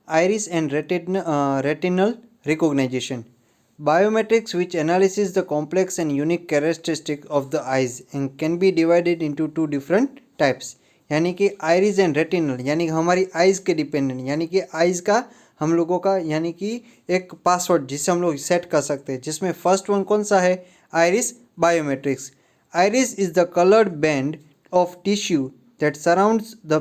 iris and retinal recognition. Biometrics, which analyzes the complex and unique characteristics of the eyes and can be divided into two different types. यानी कि iris and retinal यानी कि हमारी eyes के dependent यानी कि eyes का हम लोगों का यानी कि एक पासवर्ड जिससे हम लोग सेट कर सकते हैं, जिसमें फर्स्ट वन कौन सा है? Iris biometrics. Iris is the coloured band of tissue that surrounds the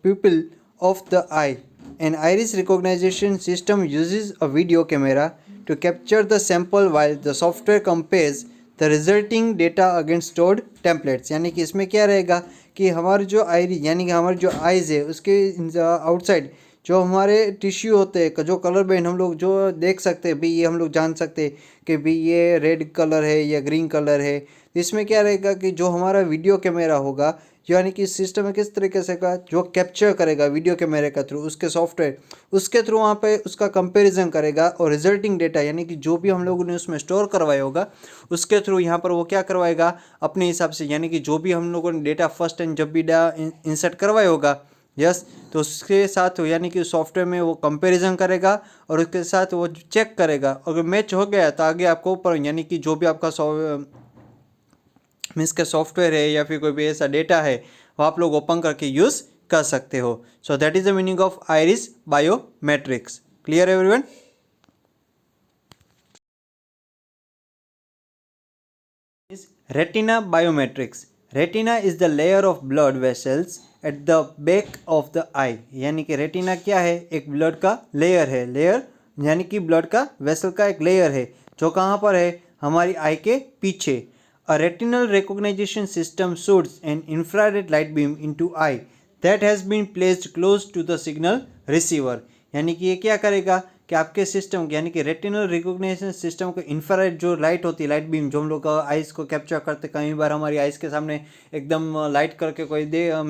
pupil of the eye. An iris recognition system uses a video camera to capture the sample while the software compares the resulting data against stored templates. यानी कि इसमें क्या रहेगा कि हमारे जो आइरी यानी कि हमारे जो आइज़ है उसके आउटसाइड जो हमारे टिश्यू होते हैं, जो कलर बैंड हम लोग जो देख सकते हैं, भाई ये हम लोग जान सकते हैं कि भाई ये रेड कलर है या ग्रीन कलर है. इसमें क्या रहेगा कि जो हमारा वीडियो कैमरा होगा यानी कि सिस्टम में किस तरीके से का जो कैप्चर करेगा वीडियो कैमरे का थ्रू उसके सॉफ्टवेयर उसके थ्रू वहाँ पे उसका कंपैरिजन करेगा और रिजल्टिंग डेटा यानी कि जो भी हम लोगों ने उसमें स्टोर करवाया होगा उसके थ्रू यहाँ पर वो क्या करवाएगा अपने हिसाब से, यानी कि जो भी हम लोगों ने डेटा फर्स्ट टाइम जब भी डेटा इंसर्ट करवाया होगा यस तो उसके साथ यानी कि सॉफ्टवेयर में वो कंपैरिजन करेगा और उसके साथ वो चेक करेगा. अगर मैच हो गया तो आगे आपको ऊपर यानी कि जो भी आपका मीन्स का सॉफ्टवेयर है या फिर कोई भी ऐसा डेटा है वो आप लोग ओपन करके यूज़ कर सकते हो. So that is the meaning of iris biometrics. Clear everyone? Retina biometrics. Retina is the layer of blood vessels at the back of the eye. यानी कि रेटिना क्या है? एक ब्लड का लेयर है. लेयर यानी कि ब्लड का वेसल का एक लेयर है जो कहाँ पर है? हमारी आई के पीछे. A retinal recognition system shoots an infrared light beam into eye that has been placed close to the signal receiver. यानी कि ये क्या करेगा कि आपके सिस्टम यानी कि रेटिनल रिकॉग्निशन सिस्टम को इंफ्रारेड जो लाइट होती है, लाइट बीम जो हम लोग आइज़ को कैप्चर करते, कई बार हमारी आइज़ के सामने एकदम लाइट करके कोई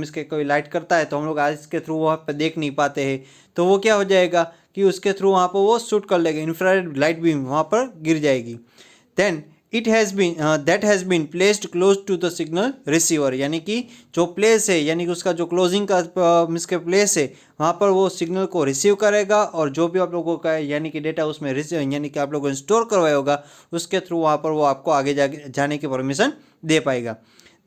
इसके कोई लाइट करता है तो हम लोग आइज़ के थ्रू वहाँ पे देख नहीं पाते हैं, तो वो क्या हो जाएगा कि उसके थ्रू वहाँ पर वो शूट कर लेगा, इंफ्रारेड लाइट बीम वहाँ पर गिर जाएगी. Then it has been that has been placed close to the signal receiver. यानी कि जो प्लेस है यानी कि उसका जो क्लोजिंग का मिसके प्लेस है वहाँ पर वो सिग्नल को रिसीव करेगा और जो भी आप लोगों का यानी कि डेटा उसमें यानी कि आप लोगों ने स्टोर करवाया होगा उसके थ्रू वहाँ पर वो आपको आगे जाने की परमिशन दे पाएगा.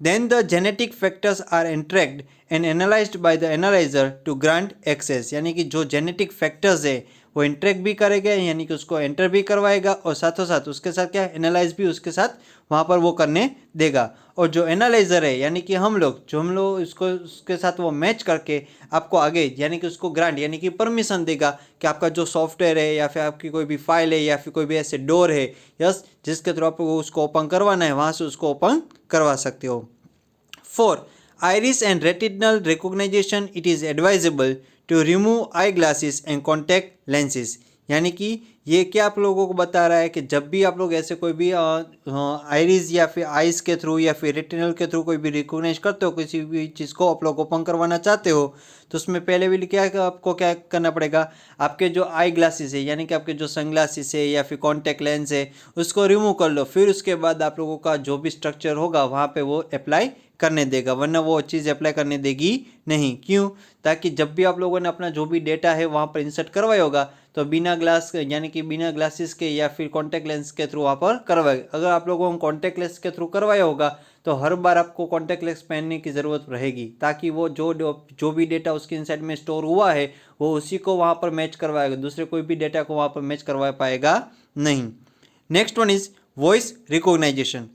Then the genetic factors are entracked and analyzed by the analyzer to grant access. यानी कि जो जेनेटिक फैक्टर्स है वो इंट्रैक्ट भी करेगा यानी कि उसको एंटर भी करवाएगा और साथों साथ उसके साथ क्या एनालाइज भी उसके साथ वहाँ पर वो करने देगा. और जो एनालाइजर है यानी कि हम लोग इसको उसके साथ वो मैच करके आपको आगे यानी कि उसको ग्रांट यानी कि परमिशन देगा कि आपका जो सॉफ्टवेयर है या फिर आपकी कोई भी फाइल है या फिर कोई भी ऐसे डोर है यस जिसके थ्रू आपको उसको ओपन करवाना है वहाँ से उसको ओपन करवा सकते हो. 4. Iris and retinal recognition. It is advisable to remove eyeglasses and contact lenses. यानी कि ये क्या आप लोगों को बता रहा है कि जब भी आप लोग ऐसे कोई भी आइरिस या फिर आइस के थ्रू या फिर रेटिनल के थ्रू कोई भी रिकॉग्नाइज करते हो, किसी भी चीज़ को आप लोग ओपन करवाना चाहते हो तो उसमें पहले भी क्या आपको क्या करना पड़ेगा, आपके जो आई ग्लासेस है यानी कि आपके जो सनग्लासेस है या फिर कॉन्टैक्ट लेंस है उसको रिमूव कर लो. फिर उसके बाद आप लोगों का जो भी स्ट्रक्चर होगा वहाँ पे वो अप्लाई करने देगा, वरना वो चीज़ अप्लाई करने देगी नहीं. क्यों? ताकि जब भी आप लोगों ने अपना जो भी डेटा है वहाँ पर इंसर्ट करवाया होगा तो बिना ग्लास यानी कि बिना ग्लासेस के या फिर कॉन्टैक्ट लेंस के थ्रू वहाँ पर करवाए. अगर आप लोगों को कॉन्टैक्ट लेंस के थ्रू करवाया होगा तो हर बार आपको कॉन्टैक्ट लेंस पहनने की ज़रूरत रहेगी ताकि वो जो भी डेटा उसके इनसाइड में स्टोर हुआ है वो उसी को वहाँ पर मैच करवाएगा, दूसरे कोई भी डेटा को वहाँ पर मैच करवा पाएगा नहीं. Next one is voice recognisation.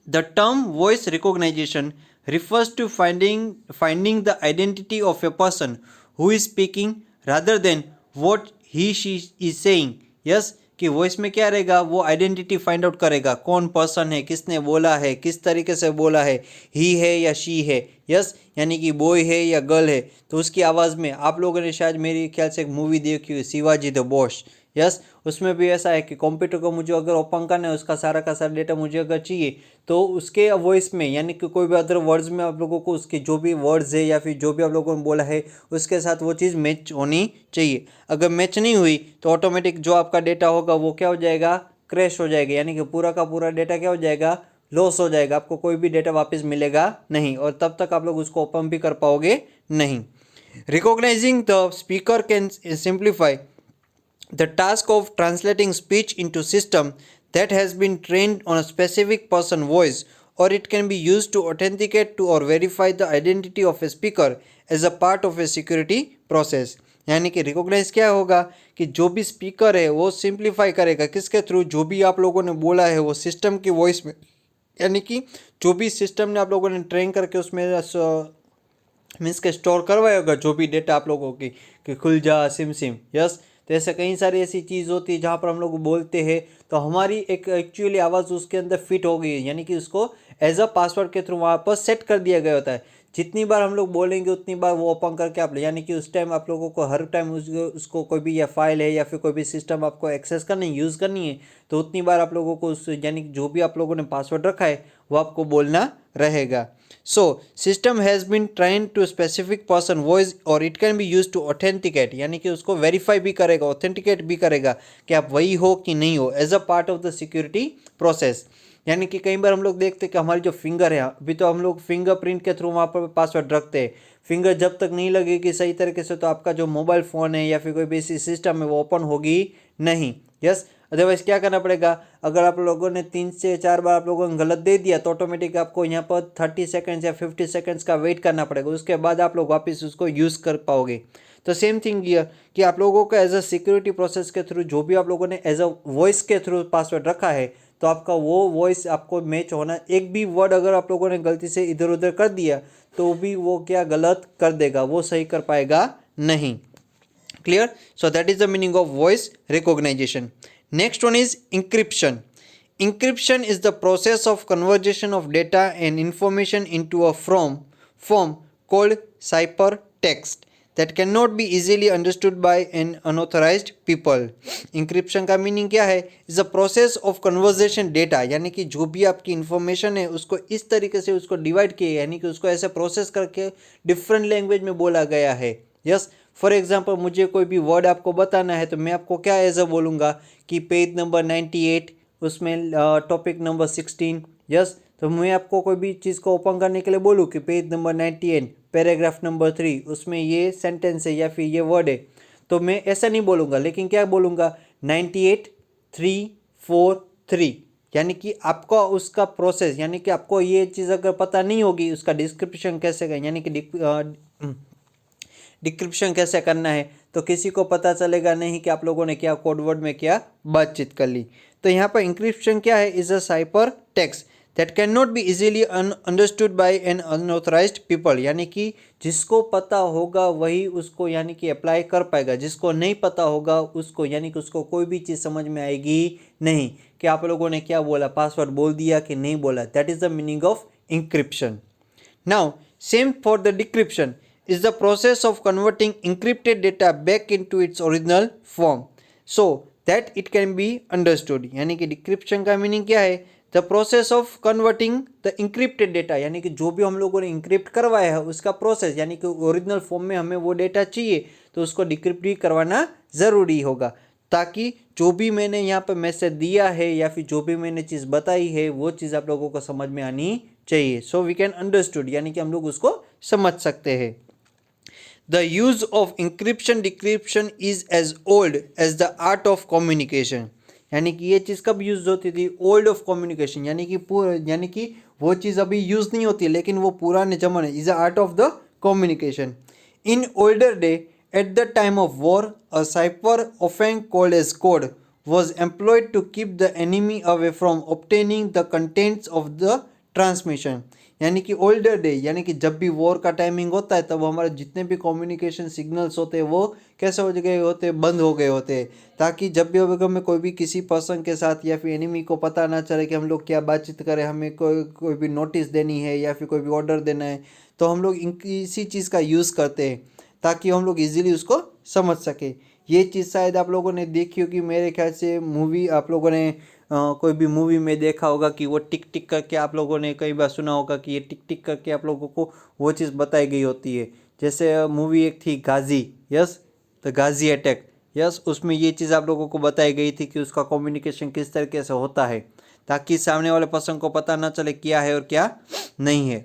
The term voice recognition refers to finding the identity of a person who is speaking rather than what she is saying. Yes, कि वॉइस में क्या रहेगा वो आइडेंटिटी फाइंड आउट करेगा कौन person है, किसने बोला है, किस तरीके से बोला है, ही है या शी है. यस यानी कि बॉय है या गर्ल है तो उसकी आवाज़ में आप लोगों ने शायद मेरे ख्याल से एक मूवी देखी हुई शिवाजी द बॉस. यस उसमें भी ऐसा है कि कंप्यूटर को मुझे अगर ओपन करना है उसका सारा का सारा डेटा मुझे अगर चाहिए तो उसके वॉइस में यानी कि कोई भी अदर वर्ड्स में आप लोगों को उसके जो भी वर्ड्स है या फिर जो भी आप लोगों ने बोला है उसके साथ वो चीज़ मैच होनी चाहिए. अगर मैच नहीं हुई तो ऑटोमेटिक जो आपका डेटा होगा वो क्या हो जाएगा, क्रैश हो जाएगा. यानी कि पूरा का पूरा डेटा क्या हो जाएगा, लॉस हो जाएगा. आपको कोई भी डेटा वापस मिलेगा नहीं और तब तक आप लोग उसको ओपन भी कर पाओगे नहीं. Recognizing the speaker can simplify the task of translating speech into system that has been trained on a specific person voice, or it can be used to authenticate to or verify the identity of a speaker as a part of a security process. यानी कि recognise क्या होगा कि जो भी speaker है वो simplify करेगा किसके थ्रू, जो भी आप लोगों ने बोला है वो सिस्टम की वॉइस में, यानी कि जो भी सिस्टम ने आप लोगों ने ट्रेन करके उसमें मीन्स के स्टोर करवाया होगा जो भी डेटा आप लोगों की, कि खुल जा सिम सिम, यस। तो ऐसे कई सारी ऐसी चीज़ होती है जहाँ पर हम लोग बोलते हैं तो हमारी एक एक्चुअली आवाज़ उसके अंदर फिट हो गई है, यानी कि उसको एज अ पासवर्ड के थ्रू वहाँ पर सेट कर दिया गया होता है। जितनी बार हम लोग बोलेंगे उतनी बार वो ओपन करके आप, यानी कि उस टाइम आप लोगों को हर टाइम उसको कोई भी या फाइल है या फिर कोई भी सिस्टम आपको एक्सेस करनी है, यूज़ करनी है, तो उतनी बार आप लोगों को उस, यानी कि जो भी आप लोगों ने पासवर्ड रखा है वो आपको बोलना रहेगा। So, system has been trained to specific person voice or it can be used to authenticate, यानी कि उसको वेरीफाई भी करेगा, ऑथेंटिकेट भी करेगा कि आप वही हो कि नहीं हो, as a part of the security process. यानी कि कई बार हम लोग देखते हैं कि हमारी जो फिंगर है, अभी तो हम लोग फिंगरप्रिंट के थ्रू वहाँ पर पासवर्ड रखते हैं, फिंगर जब तक नहीं लगेगी सही तरीके से तो आपका जो मोबाइल फ़ोन है या फिर कोई भी ऐसी सिस्टम है वो ओपन होगी नहीं, यस। अदरवाइज क्या करना पड़ेगा, अगर आप लोगों ने 3 से 4 बार आप लोगों ने गलत दे दिया तो ऑटोमेटिक आपको यहाँ पर 30 सेकंड्स या 50 सेकंड्स का वेट करना पड़ेगा, उसके बाद आप लोग वापस उसको यूज़ कर पाओगे। तो सेम थिंग ये कि आप लोगों को एज अ सिक्योरिटी प्रोसेस के थ्रू जो भी आप लोगों ने एज अ वॉइस के थ्रू पासवर्ड रखा है तो आपका वो वॉइस आपको मैच होना, एक भी वर्ड अगर आप लोगों ने गलती से इधर उधर कर दिया तो भी वो क्या गलत कर देगा, वो सही कर पाएगा नहीं। Clear? So that is the meaning of voice recognition. Next one is encryption. Encryption is the process of conversion of data and information into a form called ciphertext that cannot be easily understood by an unauthorized people. Encryption का meaning क्या है? Is the process of conversation data, यानी कि जो भी आपकी information है उसको इस तरीके से उसको डिवाइड किया, यानी कि उसको ऐसे प्रोसेस करके डिफरेंट लैंग्वेज में बोला गया है, यस। फॉर एग्जाम्पल मुझे कोई भी वर्ड आपको बताना है तो मैं आपको क्या एज अ बोलूँगा कि पेज नंबर 98 उसमें टॉपिक नंबर 16, यस। तो मैं आपको कोई भी चीज़ को ओपन करने के लिए बोलूँ कि पेज नंबर 98 पैराग्राफ नंबर 3 उसमें ये सेंटेंस है या फिर ये वर्ड है, तो मैं ऐसा नहीं बोलूँगा, लेकिन क्या बोलूँगा 98 3 4 3, यानी कि आपको उसका प्रोसेस, यानी कि आपको ये चीज़ अगर पता नहीं होगी उसका डिस्क्रिप्शन कैसे करें, यानी कि डिक्रिप्शन कैसे करना है, तो किसी को पता चलेगा नहीं कि आप लोगों ने क्या कोड वर्ड में क्या बातचीत कर ली। तो यहाँ पर इंक्रिप्शन क्या है, is a cipher text that can not be easily understood by an unauthorized people, यानी कि जिसको पता होगा वही उसको यानी कि अप्लाई कर पाएगा, जिसको नहीं पता होगा उसको यानी कि उसको कोई भी चीज़ समझ में आएगी नहीं कि आप लोगों ने क्या बोला, पासवर्ड बोल दिया कि नहीं बोला। That is the meaning of encryption. Now, same for the decryption is the process of converting encrypted data back into its original form so that it can be understood. यानी कि decryption का meaning क्या है, the process of converting the encrypted data, यानी कि जो भी हम लोगों ने इंक्रिप्ट करवाया है उसका प्रोसेस, यानी कि ओरिजिनल फॉर्म में हमें वो डेटा चाहिए तो उसको डिक्रिप्ट भी करवाना ज़रूरी होगा, ताकि जो भी मैंने यहाँ पर मैसेज दिया है या फिर जो भी मैंने चीज़ बताई है वो चीज़ आप लोगों को समझ में आनी चाहिए, सो वी कैन अंडरस्टूड, यानी कि हम लोग उसको समझ सकते हैं। The use of encryption decryption is as old as the art of communication, यानी कि ये चीज़ कब यूज होती थी, ओल्ड ऑफ कम्युनिकेशन, यानी कि वो चीज़ अभी यूज नहीं होती लेकिन वो पुराने जमाने, is the art of the communication. In older day at the time of war, a cipher, often called as code, was employed to keep the enemy away from obtaining the contents of the transmission. यानी कि older day, यानी कि जब भी war का timing होता है तब हमारे जितने भी कम्युनिकेशन सिग्नल्स होते हैं वो कैसे हो गए होते हैं, बंद हो गए होते हैं, ताकि जब भी हमें कोई भी किसी पर्सन के साथ या फिर एनिमी को पता ना चले कि हम लोग क्या बातचीत करें, हमें कोई भी नोटिस देनी है या फिर कोई भी ऑर्डर देना है, तो हम लोग इसी चीज़ का यूज़ करते हैं ताकि हम लोग इजीली उसको समझ सके। ये चीज़ शायद आप लोगों ने देखी होगी, मेरे ख्याल से मूवी आप लोगों ने कोई भी मूवी में देखा होगा कि वो टिक टिक करके, आप लोगों ने कई बार सुना होगा कि ये टिक टिक करके आप लोगों को वो चीज़ बताई गई होती है। जैसे मूवी एक थी Ghazi, yes, the Ghazi attack, yes, उसमें ये चीज़ आप लोगों को बताई गई थी कि उसका कम्युनिकेशन किस तरीके से होता है ताकि सामने वाले पर्सन को पता ना चले क्या है और क्या नहीं है।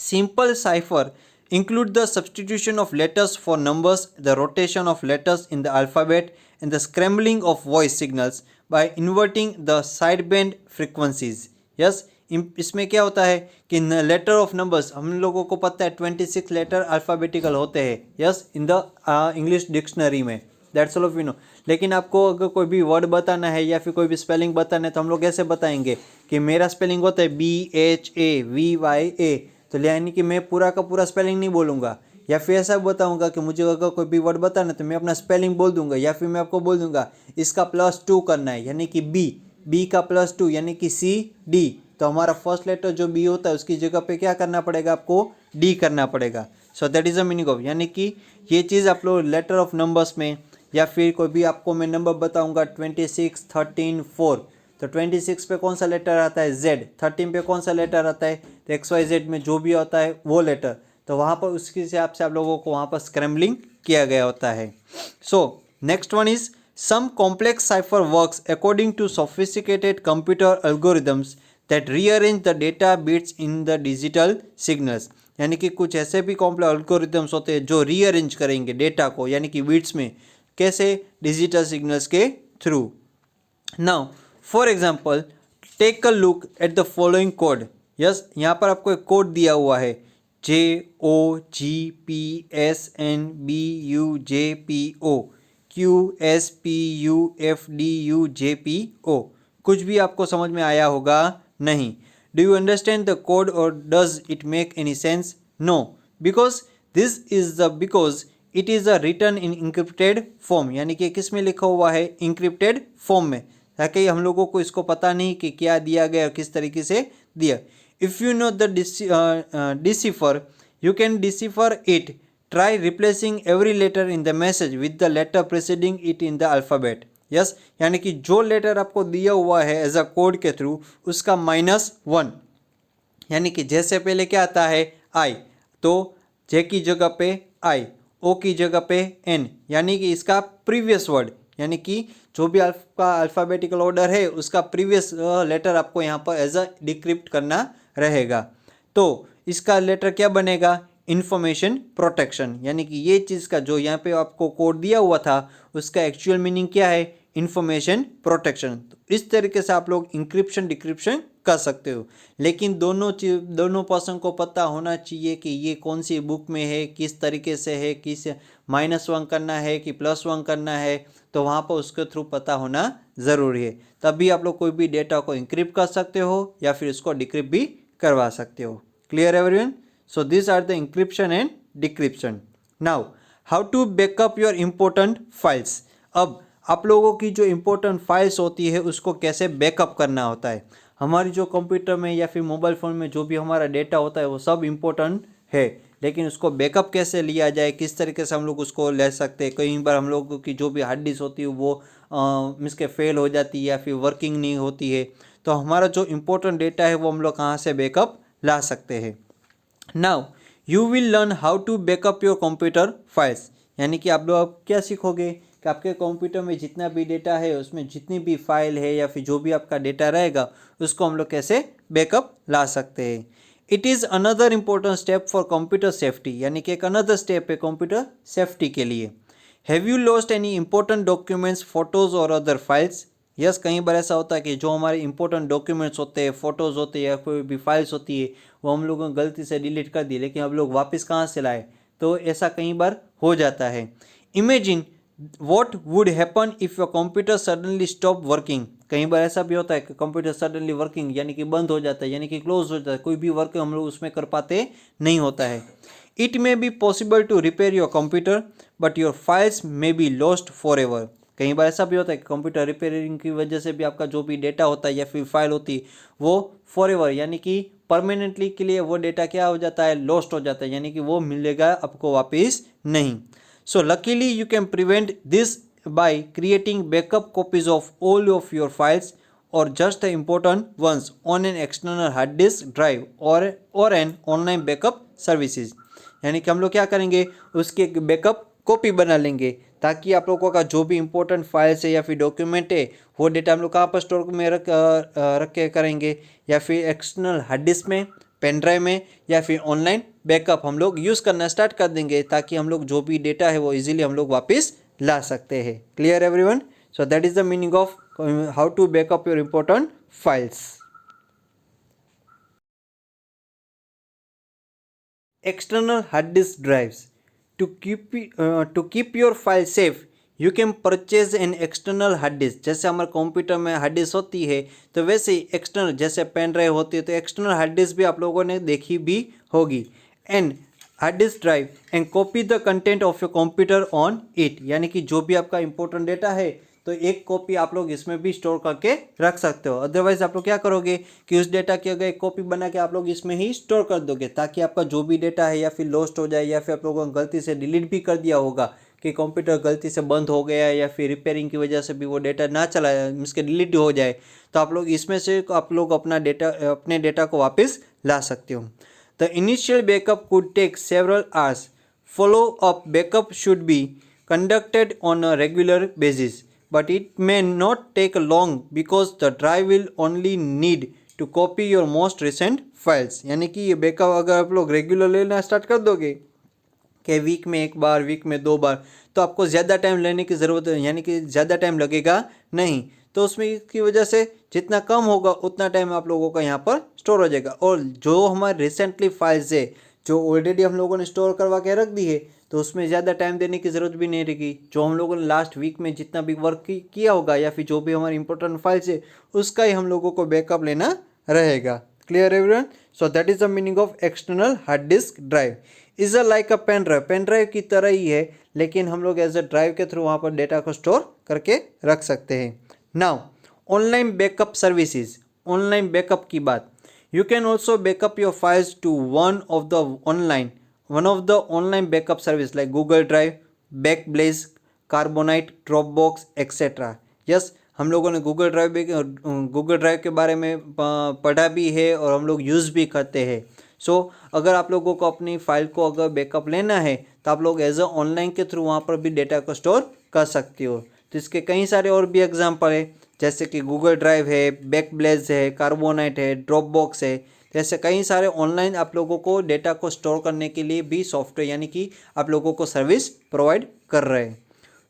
Simple cipher include the substitution of letters for numbers, the rotation of letters in the alphabet, and the scrambling of voice signals by inverting the sideband frequencies. Yes, इसमें क्या होता है कि लेटर ऑफ नंबर्स हम लोगों को पता है 26 लेटर अल्फ़ाबेटिकल होते हैं. Yes, in the English dictionary में, that's all of you know. लेकिन आपको अगर कोई भी वर्ड बताना है या फिर कोई भी स्पेलिंग बताना है तो हम लोग कैसे बताएंगे कि मेरा स्पेलिंग होता है BHAVYA. तो यानी कि मैं पूरा का पूरा स्पेलिंग नहीं बोलूँगा, या फिर ऐसा बताऊँगा कि मुझे अगर कोई भी वर्ड बताना है तो मैं अपना स्पेलिंग बोल दूंगा, या फिर मैं आपको बोल दूंगा इसका +2 करना है यानी कि बी का +2 यानी कि CD. तो हमारा फर्स्ट लेटर जो बी होता है उसकी जगह पे क्या करना पड़ेगा, आपको डी करना पड़ेगा. सो that is the meaning of, यानी कि ये चीज़ आप लोग लेटर ऑफ नंबर्स में, या फिर कोई भी आपको मैं नंबर बताऊंगा 26, 13, 4, तो 26 पे कौन सा लेटर आता है, Z. 13 पे कौन सा लेटर आता है, तो XYZ में जो भी होता है वो लेटर. तो वहाँ पर उसके हिसाब से आप लोगों को वहाँ पर स्क्रैम्बलिंग किया गया होता है. So next one is some complex cipher works according to sophisticated computer algorithms that rearrange the data bits in the digital signals. यानी कि कुछ ऐसे भी कॉम्प्लेक्स एल्गोरिदम्स होते हैं जो रीअरेंज करेंगे डेटा को यानी कि बिट्स में, कैसे, डिजिटल सिग्नल्स के through. Now for example take a look at the following code. Yes, यहाँ पर आपको एक कोड दिया हुआ है JOGPSNBUJPO QSPUFDUJPO. कुछ भी आपको समझ में आया होगा नहीं. Do you understand the code और does it make any sense? No, because it is a return in encrypted form. यानी कि किस में लिखा हुआ है, इंक्रिप्टेड फॉर्म में, ताकि हम लोगों को इसको पता नहीं कि क्या दिया गया और किस तरीके से दिया. If you know the decipher, you can decipher it. Try replacing every letter in the message with the letter preceding it in the alphabet. Yes, यानी कि जो लेटर आपको दिया हुआ है एज अ कोड के थ्रू उसका -1, यानी कि जैसे पहले क्या आता है I, तो J की जगह पे I, O की जगह पे N, यानी कि इसका प्रीवियस वर्ड, यानी कि जो भी आपका अल्फ़ाबेटिकल ऑर्डर है उसका प्रीवियस लेटर आपको यहाँ पर एज अ डिक्रिप्ट करना रहेगा. तो इसका लेटर क्या बनेगा, इंफॉर्मेशन प्रोटेक्शन. यानी कि ये चीज़ का जो यहाँ पे आपको कोड दिया हुआ था उसका एक्चुअल मीनिंग क्या है, इंफॉर्मेशन प्रोटेक्शन. तो इस तरीके से आप लोग इंक्रिप्शन डिक्रिप्शन कर सकते हो. लेकिन दोनों पर्सन को पता होना चाहिए कि ये कौन सी बुक में है, किस तरीके से है, किस -1 करना है कि +1 करना है, तो वहाँ पर उसके थ्रू पता होना ज़रूरी है. तभी आप लोग कोई भी डेटा को इंक्रिप्ट कर सकते हो या फिर उसको डिक्रिप्ट भी करवा सकते हो. Clear everyone? So this are the encryption and decryption. Now how to backup your important files. अब आप लोगों की जो इम्पोर्टेंट फाइल्स होती है उसको कैसे बैकअप करना होता है. हमारी जो कंप्यूटर में या फिर मोबाइल फ़ोन में जो भी हमारा डेटा होता है वो सब इम्पोर्टेंट है, लेकिन उसको बैकअप कैसे लिया जाए, किस तरीके से हम लोग उसको ले सकते हैं. कई बार हम लोगों की जो भी हार्ड डिस्क होती है वो मीन्स के फेल हो जाती है या फिर वर्किंग नहीं होती है, तो हमारा जो इम्पोर्टेंट डेटा है वो हम लोग कहाँ से बैकअप ला सकते हैं. Now you will learn how to backup your computer files. यानी कि आप लोग क्या सीखोगे कि आपके कंप्यूटर में जितना भी डेटा है उसमें जितनी भी फाइल है या फिर जो भी आपका डेटा रहेगा उसको हम लोग कैसे बैकअप ला सकते हैं. It is another important step for computer safety. यानी कि एक अनदर स्टेप है कंप्यूटर सेफ्टी के लिए. Have you lost any important documents, photos और अदर फाइल्स. यस, कई बार ऐसा होता है कि जो हमारे इंपॉर्टेंट डॉक्यूमेंट्स होते हैं, फोटोज़ होते हैं या कोई भी फाइल्स होती है वो हम लोगों ने गलती से डिलीट कर दी, लेकिन हम लोग वापस कहाँ से लाए, तो ऐसा कई बार हो जाता है. Imagine what would happen if your computer suddenly stop working. कई बार ऐसा भी होता है कि कंप्यूटर सडनली वर्किंग यानी कि बंद हो जाता है, यानी कि क्लोज हो जाता है, कोई भी वर्क हम लोग उसमें कर पाते नहीं होता है. It may be possible to repair your computer but your files may be lost forever. कई बार ऐसा भी होता है कि कंप्यूटर रिपेयरिंग की वजह से भी आपका जो भी डेटा होता है या फिर फाइल होती है वो फॉर एवर यानी कि परमानेंटली के लिए वो डेटा क्या हो जाता है, लॉस्ट हो जाता है, यानी कि वो मिलेगा आपको वापस नहीं. So luckily you can prevent this by creating backup copies of all of your files or just the important ones on an external hard disk drive or an online backup services. यानी कि हम लोग क्या करेंगे, उसकी एक backup copy बना लेंगे ताकि आप लोगों का जो भी इंपॉर्टेंट फाइल्स है या फिर डॉक्यूमेंट है वो डेटा हम लोग कहाँ पर स्टोर में रख के करेंगे, या फिर एक्सटर्नल हार्ड डिस्क में, पेन ड्राइव में, या फिर ऑनलाइन बैकअप हम लोग यूज़ करना स्टार्ट कर देंगे, ताकि हम लोग जो भी डेटा है वो इजीली हम लोग वापस ला सकते हैं। Clear everyone? So that is the meaning of how to backup your important files. External hard disk drives. To keep your file safe, you can purchase an external hard disk. जैसे हमारे computer में hard disk होती है, तो वैसे ही external जैसे pen drive होती है, तो एक्सटर्नल हार्ड डिस्क भी आप लोगों ने देखी भी होगी। And hard disk drive and copy the content of your computer on it, यानी कि जो भी आपका इंपॉर्टेंट डेटा है तो एक कॉपी आप लोग इसमें भी स्टोर करके रख सकते हो। अदरवाइज आप लोग क्या करोगे कि उस डेटा की अगर एक कॉपी बना के आप लोग इसमें ही स्टोर कर दोगे, ताकि आपका जो भी डेटा है या फिर लॉस्ट हो जाए, या फिर आप लोगों ने गलती से डिलीट भी कर दिया होगा कि कंप्यूटर गलती से बंद हो गया या फिर रिपेयरिंग की वजह से भी वो डेटा ना चला, इसके डिलीट हो जाए, तो आप लोग इसमें से आप लोग अपने डेटा को वापस ला सकते हो। The initial backup could take several hours. Follow up backup should be conducted on a regular basis, but it may not take long because the drive will only need to copy your most recent files. यानी कि ये backup अगर आप लोग regular लेना start कर दोगे कि वीक में एक बार, वीक में 2 बार, तो आपको ज़्यादा टाइम लेने की ज़रूरत है, यानी कि ज़्यादा टाइम लगेगा नहीं। तो उसमें की वजह से जितना कम होगा उतना टाइम आप लोगों का यहाँ पर स्टोर हो जाएगा। और जो हमारे रिसेंटली फाइल्स है जो ऑलरेडी हम लोगों ने स्टोर करवा के रख दी है, तो उसमें ज़्यादा टाइम देने की ज़रूरत भी नहीं रहेगी। जो हम लोगों ने लास्ट वीक में जितना भी वर्क किया होगा या फिर जो भी हमारी इंपॉर्टेंट फाइल्स है उसका ही हम लोगों को बैकअप लेना रहेगा। Clear everyone? So that is the meaning of external hard disk drive. Is a like a pen drive, pen drive की तरह ही है, लेकिन हम लोग एज अ ड्राइव के थ्रू वहाँ पर डेटा को स्टोर करके रख सकते हैं। Now online backup services, online backup की बात, you can also backup your files to one of the online backup service like Google Drive, Backblaze, Carbonite, Dropbox, etc. Yes, हम लोगों ने गूगल ड्राइव के बारे में पढ़ा भी है और हम लोग यूज़ भी करते हैं। सो अगर आप लोगों को अपनी फाइल को अगर बैकअप लेना है तो आप लोग एज अ ऑनलाइन के थ्रू वहाँ पर भी डेटा को स्टोर कर सकते हो। तो इसके कई सारे और भी एग्जाम्पल है, जैसे कि गूगल ड्राइव है, बैकब्लेज है, कार्बोनाइट है, ड्रॉपबॉक्स है, जैसे कई सारे ऑनलाइन आप लोगों को डेटा को स्टोर करने के लिए भी सॉफ्टवेयर यानी कि आप लोगों को सर्विस प्रोवाइड कर रहे हैं,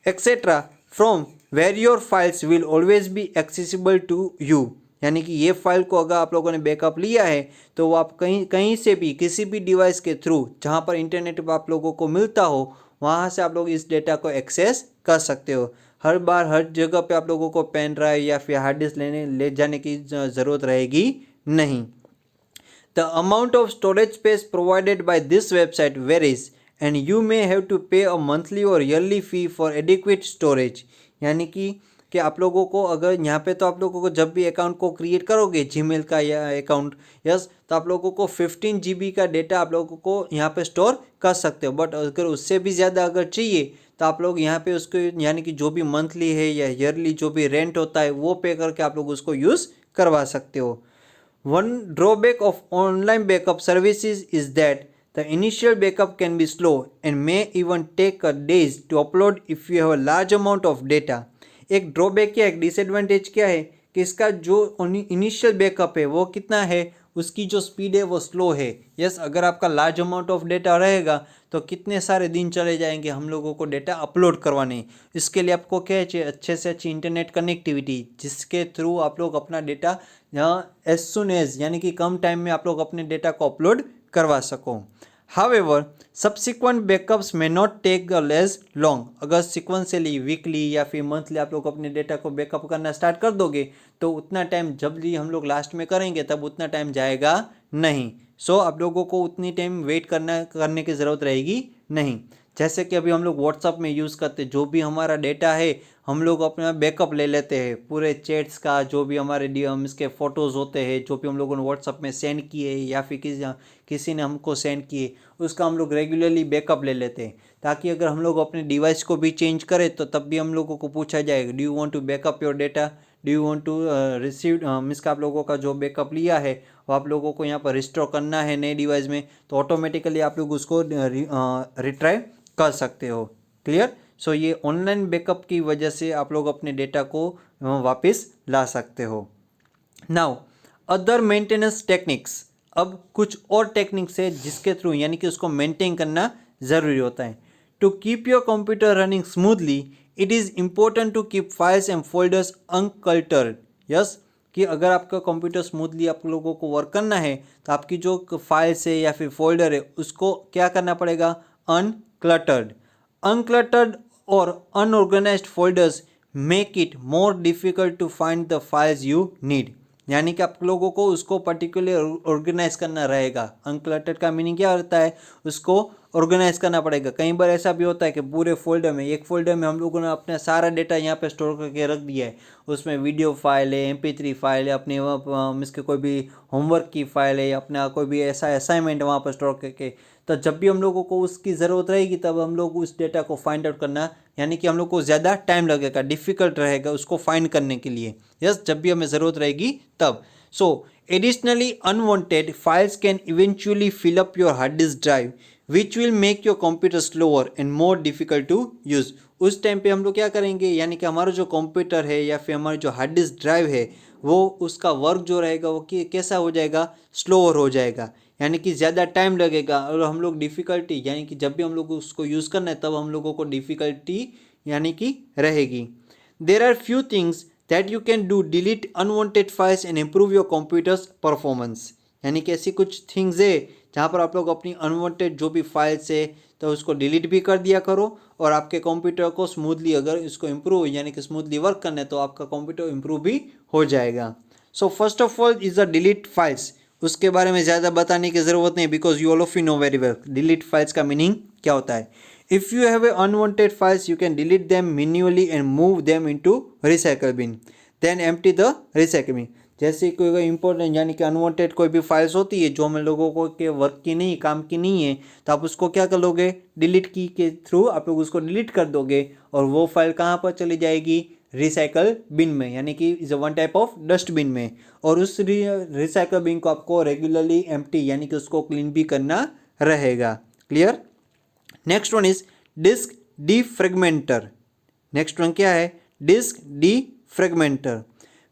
etcetera, from where your files will always be accessible to you. यानी कि ये फाइल को अगर आप लोगों ने बैकअप लिया है तो वो आप कहीं कहीं से भी किसी भी डिवाइस के थ्रू जहाँ पर इंटरनेट पर आप लोगों को मिलता हो वहाँ से आप लोग इस डेटा को एक्सेस कर सकते हो। हर बार हर जगह पे आप लोगों को पेन ड्राइव या फिर हार्ड डिस्क ले जाने की ज़रूरत रहेगी नहीं। The amount of storage space provided by this website varies and you may have to pay a monthly or yearly fee for adequate storage. यानी कि आप लोगों को अगर यहाँ पे तो आप लोगों को जब भी अकाउंट को क्रिएट करोगे जीमेल का या अकाउंट, यस, तो आप लोगों को 15 GB का डेटा आप लोगों को यहाँ पे स्टोर कर सकते हो। बट अगर उससे भी ज़्यादा अगर चाहिए तो आप लोग यहाँ पे उसको यानी कि जो भी मंथली है या ईयरली जो भी रेंट होता है वो पे करके आप लोग उसको यूज़ करवा सकते हो। One drawback of online backup services is that the initial backup can be slow and may even take days to upload if you have a large amount of data. एक ड्रॉबैक क्या है, एक disadvantage क्या है कि इसका जो initial backup है वो कितना है, उसकी जो स्पीड है वो स्लो है। यस, अगर आपका लार्ज अमाउंट ऑफ डेटा रहेगा तो कितने सारे दिन चले जाएंगे हम लोगों को डेटा अपलोड करवाने। इसके लिए आपको क्या चाहिए, अच्छे से अच्छी इंटरनेट कनेक्टिविटी, जिसके थ्रू आप लोग अपना डेटा यहाँ एज सुन एज यानी कि कम टाइम में आप लोग अपने डेटा को अपलोड करवा सको। हावेवर सब्सिक्वेंट बैकअप्स में नॉट टेक लेस लॉन्ग। अगर सिक्वेंसली वीकली या फिर मंथली आप लोग अपने डेटा को बैकअप करना स्टार्ट कर दोगे तो उतना टाइम जब भी हम लोग लास्ट में करेंगे तब उतना टाइम जाएगा नहीं। सो आप लोगों को उतनी टाइम वेट करने की ज़रूरत रहेगी नहीं। जैसे कि अभी हम लोग व्हाट्सअप में यूज़ करते, जो भी हमारा डेटा है हम लोग अपना बैकअप ले लेते हैं पूरे चैट्स का, जो भी हमारे इसके फ़ोटोज़ होते हैं जो भी हम लोगों ने व्हाट्सअप में सेंड किए या फिर किसी ने हमको सेंड किए, उसका हम लोग रेगुलरली बैकअप ले लेते हैं, ताकि अगर हम लोग अपने डिवाइस को भी चेंज करें तो तब भी हम लोगों को पूछा जाएगा, do you want to backup your data, do you want to receive means का आप लोगों का जो बैकअप लिया है वो आप लोगों को यहाँ पर रिस्टोर करना है नए डिवाइस में, तो ऑटोमेटिकली आप लोग उसको रिट्राई कर सकते हो। क्लियर? सो ये ऑनलाइन बैकअप की वजह से आप लोग अपने डेटा को वापस ला सकते हो। नाउ अदर मेंटेनेंस टेक्निक्स, अब कुछ और टेक्निक्स है जिसके थ्रू यानी कि उसको मेंटेन करना ज़रूरी होता है। To keep your computer running smoothly it is important to keep files and folders uncluttered. Yes, कि अगर आपका कंप्यूटर स्मूथली आप लोगों को वर्क करना है तो आपकी जो फाइल्स है या फिर फोल्डर है उसको क्या करना पड़ेगा, अनक्लटर्ड। अनक्लटर्ड और unorganised folders make it more difficult to find the files you need. यानी कि आप लोगों को उसको पर्टिकुलर ऑर्गेनाइज करना रहेगा। अनक्लटर्ड का मीनिंग क्या होता है, उसको ऑर्गेनाइज करना पड़ेगा। कई बार ऐसा भी होता है कि पूरे फोल्डर में, एक फोल्डर में हम लोगों ने अपना सारा डेटा यहाँ पे स्टोर करके रख दिया है, उसमें वीडियो फाइल है, MP3 फाइल है, अपने इसके कोई भी होमवर्क की फाइल है, अपना कोई भी ऐसा असाइनमेंट वहाँ पर स्टोर करके। तो जब भी हम लोगों को उसकी ज़रूरत रहेगी तब हम लोग उस डेटा को फाइंड आउट करना, यानी कि हम लोग को ज़्यादा टाइम लगेगा, डिफ़िकल्ट रहेगा उसको फाइंड करने के लिए। यस, जब भी हमें ज़रूरत रहेगी तब। So additionally unwanted files can eventually fill up your hard disk drive which will make your computer slower and more difficult to use. उस टाइम पे हम लोग क्या करेंगे, यानी कि हमारा जो कंप्यूटर है या फिर हमारी जो हार्ड डिस्क ड्राइव है वो उसका वर्क जो रहेगा वो कैसा हो जाएगा, स्लोअर हो जाएगा, यानी कि ज़्यादा टाइम लगेगा और हम लोग डिफ़िकल्टी, यानी कि जब भी हम लोग उसको यूज़ करना है तब हम लोगों को डिफ़िकल्टी यानी कि रहेगी। There are few things that you can do delete unwanted files and improve your computer's performance. यानी कि ऐसी कुछ थिंग्स है जहाँ पर आप लोग अपनी अनवांटेड जो भी फाइल्स है तो उसको डिलीट भी कर दिया करो और आपके कंप्यूटर को स्मूथली, अगर इसको इम्प्रूव यानी कि स्मूथली वर्क करना है तो आपका कंप्यूटर इम्प्रूव भी हो जाएगा। So first of all is the delete files. उसके बारे में ज़्यादा बताने की ज़रूरत नहीं, because you all of you know very well delete files का मीनिंग क्या होता है। If you have a unwanted files you can delete them manually and move them into recycle bin then empty the recycle bin. जैसे कोई important यानी कि unwanted कोई भी फाइल्स होती है जो हम लोगों को के वर्क की नहीं, काम की नहीं है, तो आप उसको क्या कर लोगे, डिलीट की के थ्रू आप लोग उसको डिलीट कर दोगे और वो फाइल कहाँ पर चली जाएगी, रिसाइकल बिन में, यानी कि is one type of dustbin में। और उस रिसाइकल बिन को आपको रेगुलरली एम्प्टी यानी कि उसको क्लीन भी करना रहेगा। Clear. Next one is disk defragmenter. Next one क्या है, disk defragmenter.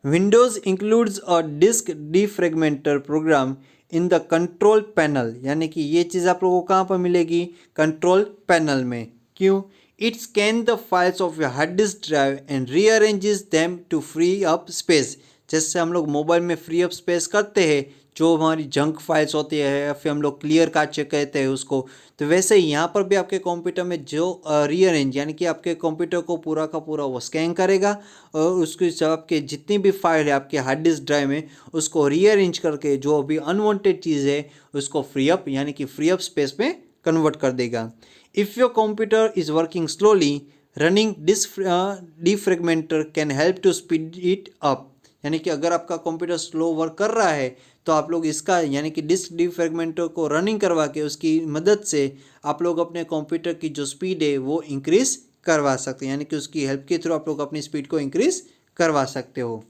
Windows includes a disk defragmenter program in the control panel. यानी कि ये चीज़ आप लोगों को कहाँ पर मिलेगी, कंट्रोल पैनल में। क्यों, it scan the files of your hard disk drive and rearranges them to free up space. जैसे हम लोग मोबाइल में फ्री अप स्पेस करते हैं, जो हमारी जंक फाइल्स होती है या फिर हम लोग क्लियर कैचे कहते हैं उसको, तो वैसे ही यहाँ पर भी आपके कंप्यूटर में जो रीअरेंज यानी कि आपके कंप्यूटर को पूरा का पूरा वो स्कैन करेगा और उसके जब आपके जितनी भी फाइल है आपके हार्ड डिस्क ड्राइव में उसको रीअरेंज करके जो भी अनवांटेड चीज़ है उसको फ्री अप यानी कि फ्री अप स्पेस में कन्वर्ट कर देगा। If your computer is working slowly running disk defragmenter can help to speed it up. यानी कि अगर आपका कंप्यूटर स्लो वर्क कर रहा है तो आप लोग इसका यानी कि डिस्क डीफ्रेगमेंटर को रनिंग करवा के उसकी मदद से आप लोग अपने कंप्यूटर की जो स्पीड है वो इंक्रीज करवा सकते हैं, यानी कि उसकी हेल्प के थ्रू आप लोग अपनी स्पीड को इंक्रीज करवा सकते हो।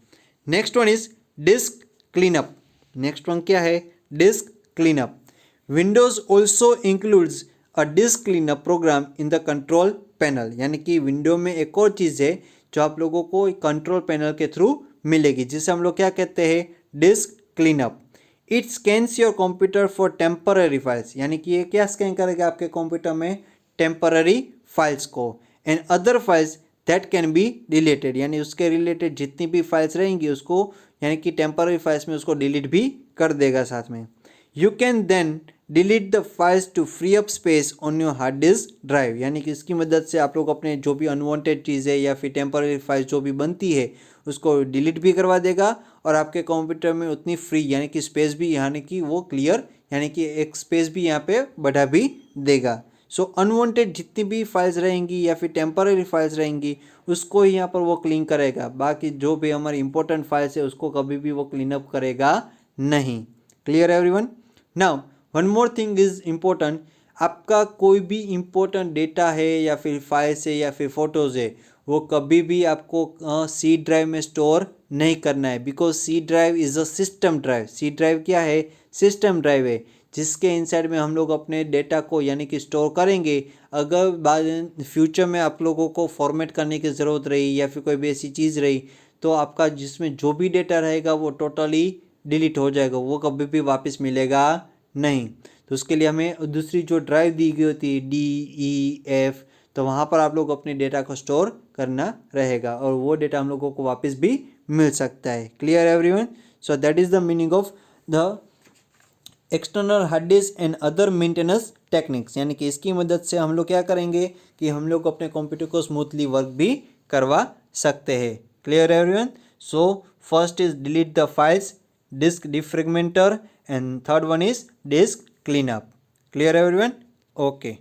Next one is disk cleanup. Next one क्या है, disk cleanup. Windows also includes a disk cleanup program in the control panel. यानी कि विंडो में एक और चीज़ है जो आप लोगों को कंट्रोल पैनल के थ्रू मिलेगी, जिसे हम लोग क्या कहते हैं, disc cleanup. It scans your computer for temporary files. यानी कि ये क्या स्कैन करेगा आपके कंप्यूटर में, टेम्पररी फाइल्स को, and other files that can be deleted. यानी उसके रिलेटेड जितनी भी फाइल्स रहेंगी उसको यानी कि टेम्पररी फाइल्स में उसको डिलीट भी कर देगा साथ में। You can then delete the files to free up space on your hard disk drive. यानी कि इसकी मदद से आप लोग अपने जो भी अनवांटेड चीज़ है या फिर टेम्पररी फाइल्स जो भी बनती है उसको डिलीट भी करवा देगा और आपके कंप्यूटर में उतनी फ्री यानी कि स्पेस भी यानी कि वो क्लियर यानी कि एक स्पेस भी यहाँ पे बढ़ा भी देगा। सो अनवांटेड जितनी भी फाइल्स रहेंगी या फिर टेम्पररी फाइल्स रहेंगी उसको ही यहाँ पर वो क्लीन करेगा, बाकी जो भी हमारी इंपॉर्टेंट फाइल्स है उसको कभी भी वो क्लीन अप करेगा नहीं। Clear everyone. Now one more thing is important, आपका कोई भी इम्पोर्टेंट डेटा है या फिर फाइल्स है या फिर फोटोज़ है वो कभी भी आपको सी ड्राइव में स्टोर नहीं करना है, because C drive is a system drive. C drive क्या है, सिस्टम ड्राइव है जिसके इनसाइड में हम लोग अपने डेटा को यानी कि स्टोर करेंगे। अगर बाद फ्यूचर में आप लोगों को फॉर्मेट करने की ज़रूरत रही या फिर कोई भी ऐसी चीज़ रही तो आपका जिसमें जो भी डेटा रहेगा वो टोटली डिलीट हो जाएगा, वो कभी भी वापस मिलेगा नहीं। तो उसके लिए हमें दूसरी जो ड्राइव दी गई होती है DEF, तो वहाँ पर आप लोग अपने डेटा को स्टोर करना रहेगा और वो डेटा हम लोगों को वापस भी मिल सकता है। Clear everyone? So that is the meaning of the external hard disc and other maintenance techniques, यानी कि इसकी मदद से हम लोग क्या करेंगे कि हम लोग अपने कंप्यूटर को स्मूथली वर्क भी करवा सकते हैं। Clear everyone? So first is delete the files, disc defragmenter, and third one is disk cleanup. Clear everyone? Okay.